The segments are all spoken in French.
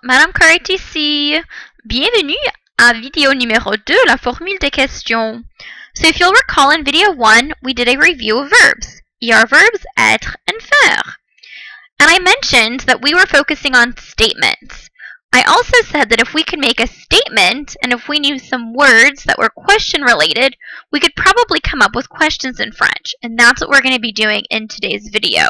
Madame Carrette ici. Bienvenue à vidéo numéro 2, la formule des questions. So if you'll recall in video 1, we did a review of verbs. ER verbs, être and faire. And I mentioned that we were focusing on statements. I also said that if we could make a statement, and if we knew some words that were question related, we could probably come up with questions in French. And that's what we're going to be doing in today's video.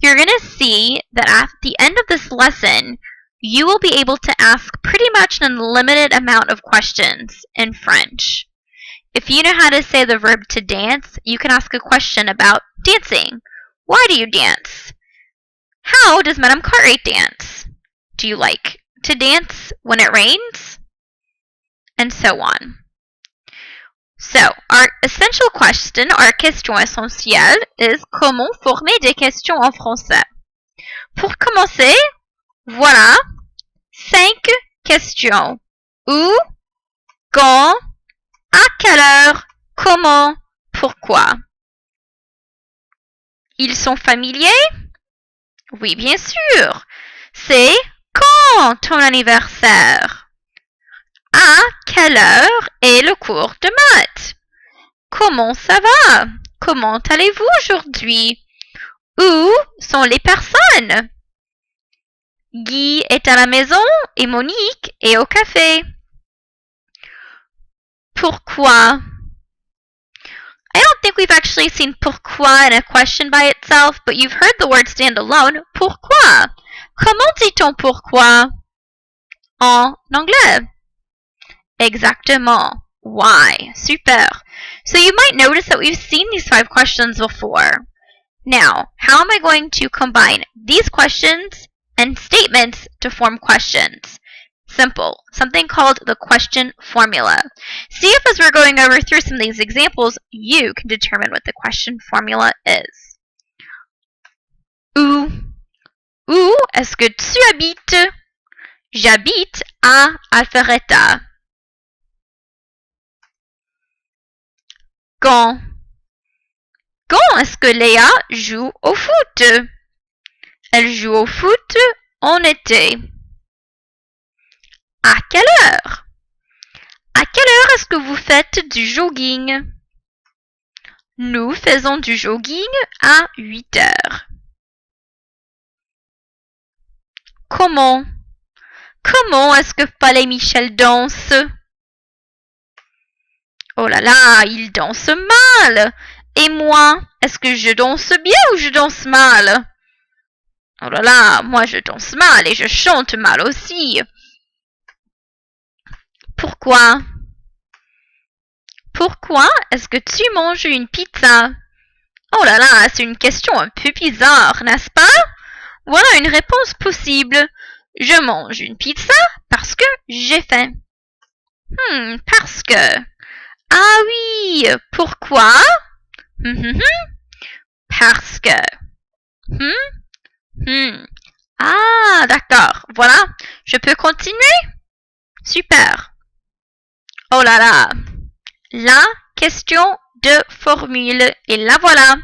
You're going to see that at the end of this lesson, you will be able to ask pretty much an unlimited amount of questions in French. If you know how to say the verb to dance, you can ask a question about dancing. Why do you dance? How does Madame Carrette dance? Do you like to dance when it rains? And so on. So, our essential question, our question essentielle, is comment former des questions en français. Pour commencer, voilà 5 questions. Où, quand, à quelle heure, comment, pourquoi. Ils sont familiers? Oui, bien sûr. C'est quand ton anniversaire? À quelle heure est le cours de maths? Comment ça va? Comment allez-vous aujourd'hui? Où sont les personnes? Guy est à la maison et Monique est au café. Pourquoi? I don't think we've actually seen pourquoi in a question by itself, but you've heard the word stand alone. Pourquoi? Comment dit-on pourquoi? En anglais. Exactement. Why? Super. So you might notice that we've seen these 5 questions before. Now, how am I going to combine these questions and statements to form questions? Simple. Something called the question formula. See if as we're going over through some of these examples, you can determine what the question formula is. Où? Où est-ce que tu habites? J'habite à Alpharetta. Quand? Quand est-ce que Léa joue au foot? Elle joue au foot en été. À quelle heure? À quelle heure est-ce que vous faites du jogging? Nous faisons du jogging à 8 heures. Comment? Comment est-ce que Paul et Michel dansent? Oh là là, ils dansent mal. Et moi, est-ce que je danse bien ou je danse mal? Oh là là, moi je danse mal et je chante mal aussi. Pourquoi? Pourquoi est-ce que tu manges une pizza? Oh là là, c'est une question un peu bizarre, n'est-ce pas? Voilà une réponse possible. Je mange une pizza parce que j'ai faim. Parce que. Ah oui, pourquoi? Parce que. Ah, d'accord. Voilà. Je peux continuer? Super. Oh là là. La question de formule. Et la voilà.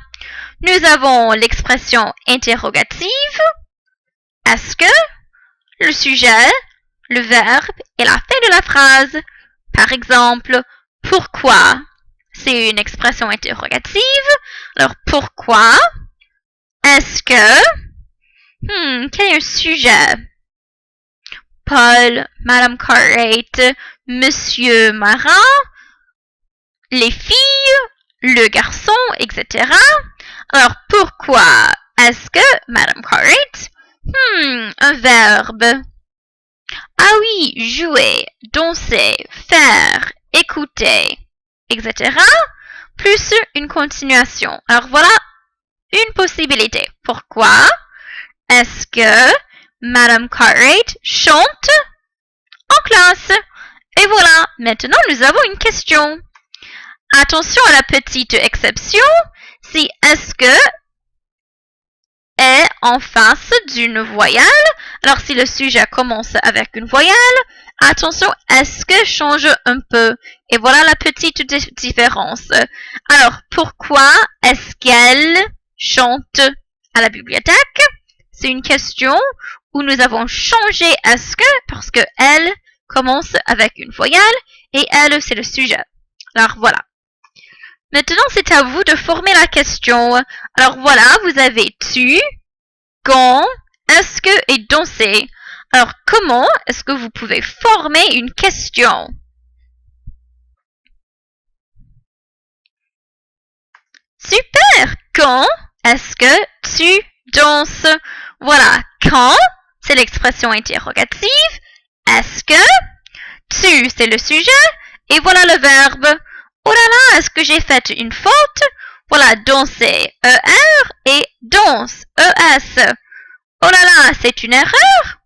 Nous avons l'expression interrogative. Est-ce que? Le sujet, le verbe et la fin de la phrase. Par exemple, pourquoi? C'est une expression interrogative. Alors, pourquoi? Est-ce que? Quel est le sujet? Paul, Madame Carrette, Monsieur Marin, les filles, le garçon, etc. Alors, pourquoi est-ce que Madame Carrette? Un verbe. Ah oui, jouer, danser, faire, écouter, etc. Plus une continuation. Alors voilà une possibilité. Pourquoi est-ce que Madame Carrette chante en classe? Et voilà, maintenant nous avons une question. Attention à la petite exception, si est-ce que est en face d'une voyelle. Alors si le sujet commence avec une voyelle, attention, est-ce que change un peu? Et voilà la petite différence. Alors, pourquoi est-ce qu'elle chante à la bibliothèque? C'est une question où nous avons changé est-ce que parce que elle commence avec une voyelle et elle, c'est le sujet. Alors voilà. Maintenant, c'est à vous de former la question. Alors voilà, vous avez tu, quand, est-ce que et danser. Alors comment est-ce que vous pouvez former une question? Super! Quand est-ce que tu danses? Voilà, quand, c'est l'expression interrogative. Est-ce que? Tu, c'est le sujet. Et voilà le verbe. Oh là là, est-ce que j'ai fait une faute? Voilà, danser, ER, et danse, ES. Oh là là, c'est une erreur?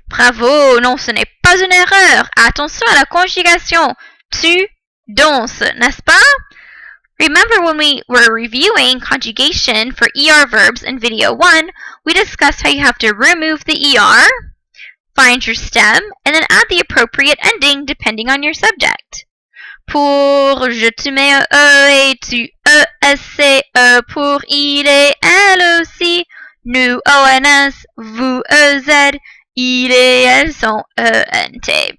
Bravo, non, ce n'est pas une erreur. Attention à la conjugation. Tu danses, n'est-ce pas? Remember when we were reviewing conjugation for ER verbs in video 1, we discussed how you have to remove the ER, find your stem, and then add the appropriate ending depending on your subject. Pour je, tu mets un E et tu ESCE. Pour il et elle aussi. Nous ONS, vous EZ, il et elles sont ENT.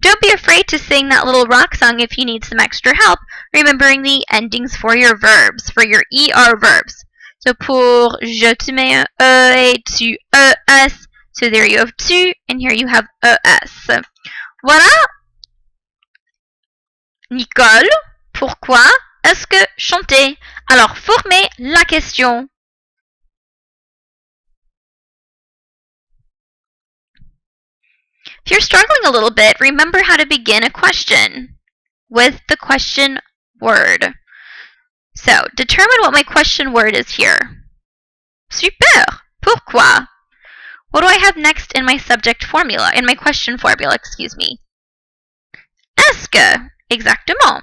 Don't be afraid to sing that little rock song if you need some extra help, remembering the endings for your verbs, for your ER verbs. So pour je, tu mets un E et tu ES. So there you have tu, and here you have ES. Voilà. Nicole, pourquoi est-ce que chanter? Alors, formez la question. If you're struggling a little bit, remember how to begin a question with the question word. So, determine what my question word is here. Super! Pourquoi? What do I have next in my subject formula, in my question formula, excuse me? Est-ce que? Exactement.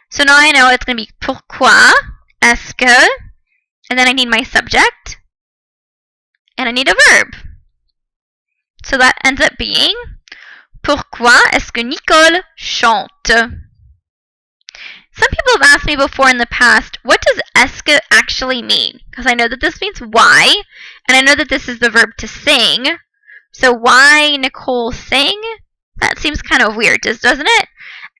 So now I know it's going to be pourquoi, est-ce que, and then I need my subject, and I need a verb. So that ends up being pourquoi est-ce que Nicole chante? Some people have asked me before in the past, what does est-ce que actually mean? Because I know that this means why, and I know that this is the verb to sing. So why Nicole sing? That seems kind of weird, doesn't it?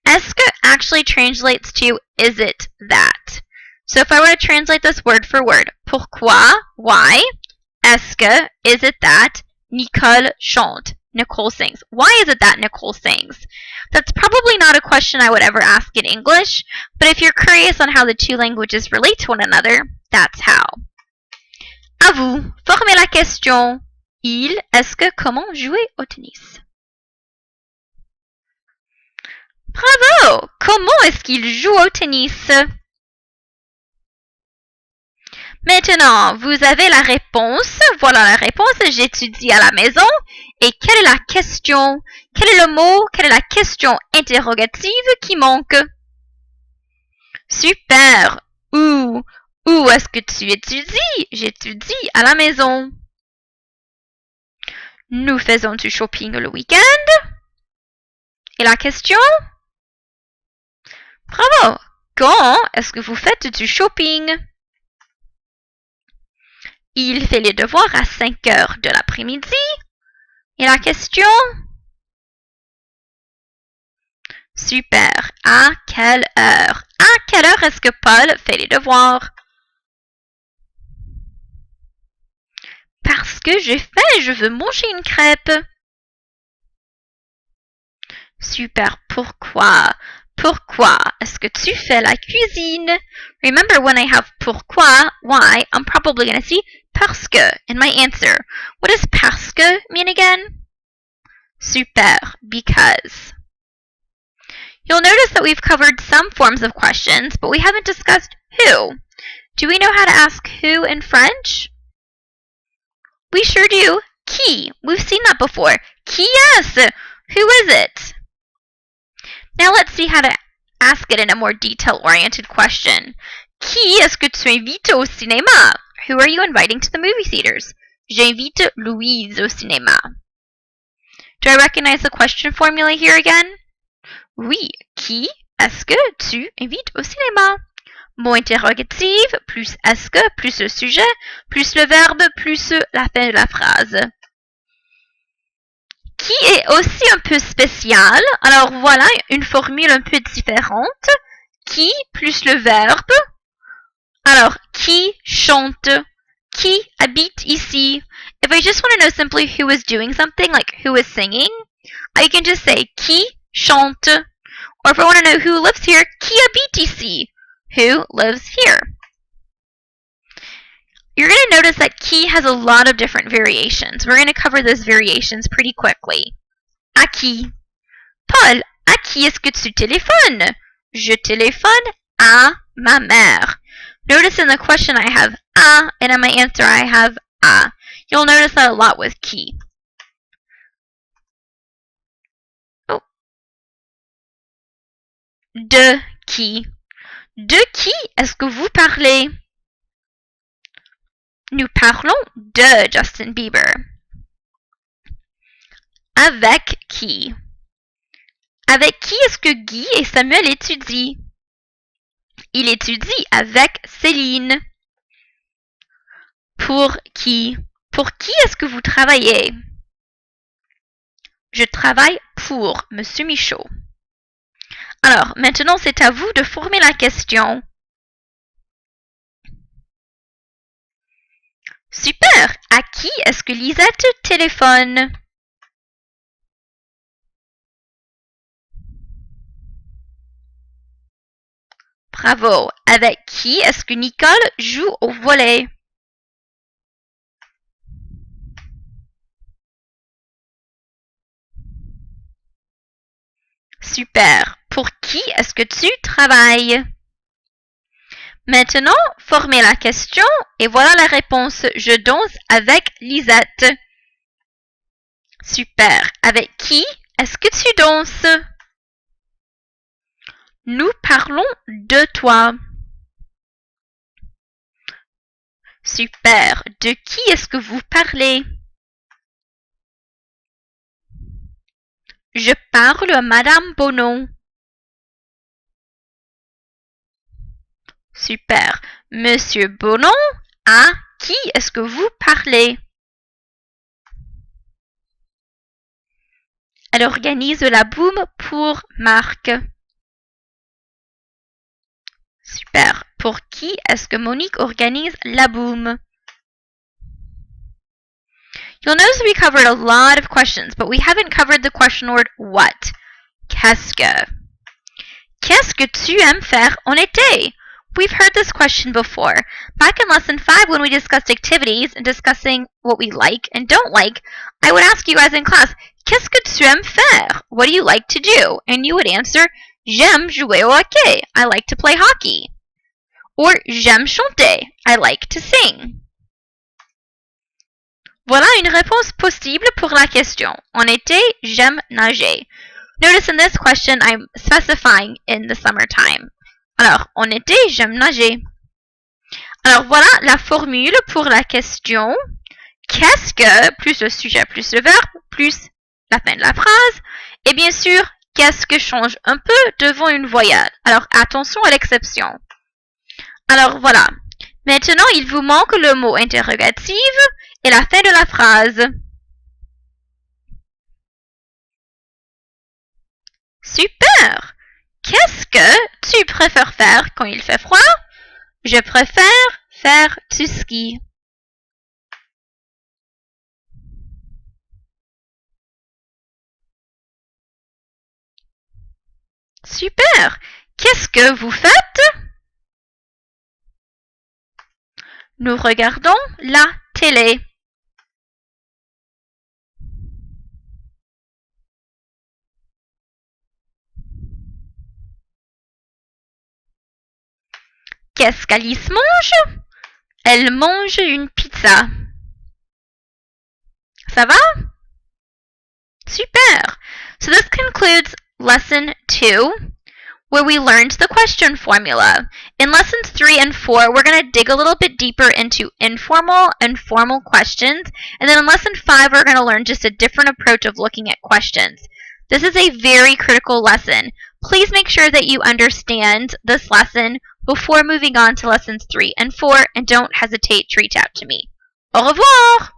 Est-ce que actually translates to is it that? So if I were to translate this word for word, pourquoi, why, est-ce que, is it that, Nicole chante, Nicole sings. Why is it that Nicole sings? That's probably not a question I would ever ask in English, but if you're curious on how the two languages relate to one another, that's how. À vous, formez la question. Il, est-ce que, comment jouer au tennis? Bravo! Comment est-ce qu'il joue au tennis? Maintenant, vous avez la réponse. Voilà la réponse. J'étudie à la maison. Et quelle est la question? Quel est le mot? Quelle est la question interrogative qui manque? Super! Où est-ce que tu étudies? J'étudie à la maison. Nous faisons du shopping le week-end. Et la question? Bravo! Quand est-ce que vous faites du shopping? Il fait les devoirs à 5 heures de l'après-midi. Et la question? Super. À quelle heure? À quelle heure est-ce que Paul fait les devoirs? Parce que j'ai faim, je veux manger une crêpe. Super. Pourquoi? Pourquoi est-ce que tu fais la cuisine? Remember, when I have pourquoi, why, I'm probably going to see parce que in my answer. What does parce que mean again? Super, because. You'll notice that we've covered some forms of questions, but we haven't discussed who. Do we know how to ask who in French? We sure do. Qui. We've seen that before. Qui est-ce? Who is it? Now let's see how to ask it in a more detail-oriented question. Qui est-ce que tu invites au cinéma? Who are you inviting to the movie theaters? J'invite Louise au cinéma. Do I recognize the question formula here again? Oui. Qui est-ce que tu invites au cinéma? mot interrogatif, plus est-ce que, plus le sujet, plus le verbe, plus la fin de la phrase. Qui est aussi un peu spécial. Alors voilà une formule un peu différente. Qui plus le verbe. Alors, qui chante? Qui habite ici? If I just want to know simply who is doing something, like who is singing, I can just say qui chante. Or if I want to know who lives here, qui habite ici? Who lives here? You're going to notice that qui has a lot of different variations. We're going to cover those variations pretty quickly. À qui? Paul, à qui est-ce que tu téléphones? Je téléphone à ma mère. Notice in the question I have à, and in my answer I have à. You'll notice that a lot with qui. Oh. De qui? De qui est-ce que vous parlez? Nous parlons de Justin Bieber. Avec qui? Avec qui est-ce que Guy et Samuel étudient? Il étudie avec Céline. Pour qui? Pour qui est-ce que vous travaillez? Je travaille pour Monsieur Michaud. Alors, maintenant, c'est à vous de former la question. Super! À qui est-ce que Lisette téléphone? Bravo! Avec qui est-ce que Nicole joue au volley? Super! Pour qui est-ce que tu travailles? Maintenant, formez la question et voilà la réponse. Je danse avec Lisette. Super! Avec qui est-ce que tu danses? Nous parlons de toi. Super! De qui est-ce que vous parlez? Je parle à Madame Bonon. Super. Monsieur Bonon, à qui est-ce que vous parlez? Elle organise la boum pour Marc. Super. Pour qui est-ce que Monique organise la boum? You'll notice we covered a lot of questions, but we haven't covered the question word what. Qu'est-ce que? Qu'est-ce que tu aimes faire en été? We've heard this question before. Back in lesson 5 when we discussed activities and discussing what we like and don't like, I would ask you guys in class, qu'est-ce que tu aimes faire? What do you like to do? And you would answer, j'aime jouer au hockey. I like to play hockey. Or j'aime chanter. I like to sing. Voilà une réponse possible pour la question. En été, j'aime nager. Notice in this question, I'm specifying in the summertime. Alors, en été, j'aime nager. Alors, voilà la formule pour la question. Qu'est-ce que, plus le sujet, plus le verbe, plus la fin de la phrase. Et bien sûr, qu'est-ce que change un peu devant une voyelle. Alors, attention à l'exception. Alors, voilà. Maintenant, il vous manque le mot interrogatif et la fin de la phrase. Super! Qu'est-ce que tu préfères faire quand il fait froid? Je préfère faire du ski. Super! Qu'est-ce que vous faites? Nous regardons la télé. Qu'est-ce qu'Alice mange? Elle mange une pizza. Ça va? Super! So this concludes lesson 2, where we learned the question formula. In lessons 3 and 4, we're going to dig a little bit deeper into informal and formal questions. And then in lesson 5, we're going to learn just a different approach of looking at questions. This is a very critical lesson. Please make sure that you understand this lesson before moving on to lessons 3 and 4, and don't hesitate to reach out to me. Au revoir!